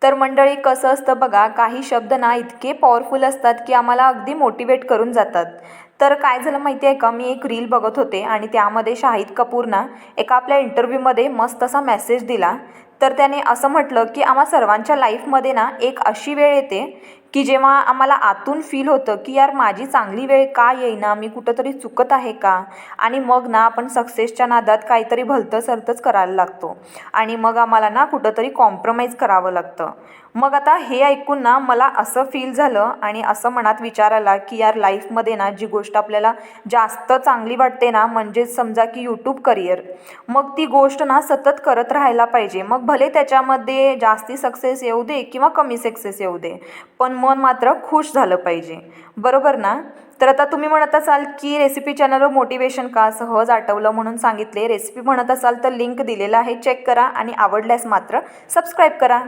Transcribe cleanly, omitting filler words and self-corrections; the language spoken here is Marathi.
तर मंडळी कसं असतं बघा, काही शब्द ना इतके पॉवरफुल असतात की आम्हाला अगदी मोटिवेट करून जातात. तर काय झालं माहिती आहे का, मी एक रील बघत होते आणि त्यामध्ये शाहिद कपूर ना एका आपल्या इंटरव्ह्यूमध्ये मस्त असा मेसेज दिला. तर त्याने असं म्हटलं की आम्हा सर्वांच्या लाईफमध्ये ना एक अशी वेळ येते की जेव्हा आम्हाला आतून फील होतं की यार माझी चांगली वेळ का येईना, मी कुठंतरी चुकत आहे का. आणि मग ना आपण सक्सेसच्या नादात काहीतरी भलतं सरतंच करायला लागतो आणि मग आम्हाला ना कुठंतरी कॉम्प्रोमाइज करावं लागतं. मग आता हे ऐकून ना मला असं फील झालं आणि असं मनात विचार आला की यार लाईफमध्ये ना जी गोष्ट आपल्याला जास्त चांगली वाटते ना, म्हणजेच समजा की यूट्यूब करिअर, मग ती गोष्ट ना सतत करत राहायला पाहिजे. मग भले त्याच्यामध्ये जास्ती सक्सेस येऊ दे किंवा कमी सक्सेस येऊ दे, पण मन मात्र खुश झालं पाहिजे. बरोबर ना? तर आता तुम्ही म्हणत असाल की रेसिपी चॅनलवर मोटिवेशन का, सहज आठवलं म्हणून सांगितले. रेसिपी म्हणत असाल तर लिंक दिलेला आहे, चेक करा आणि आवडल्यास मात्र सबस्क्राईब करा.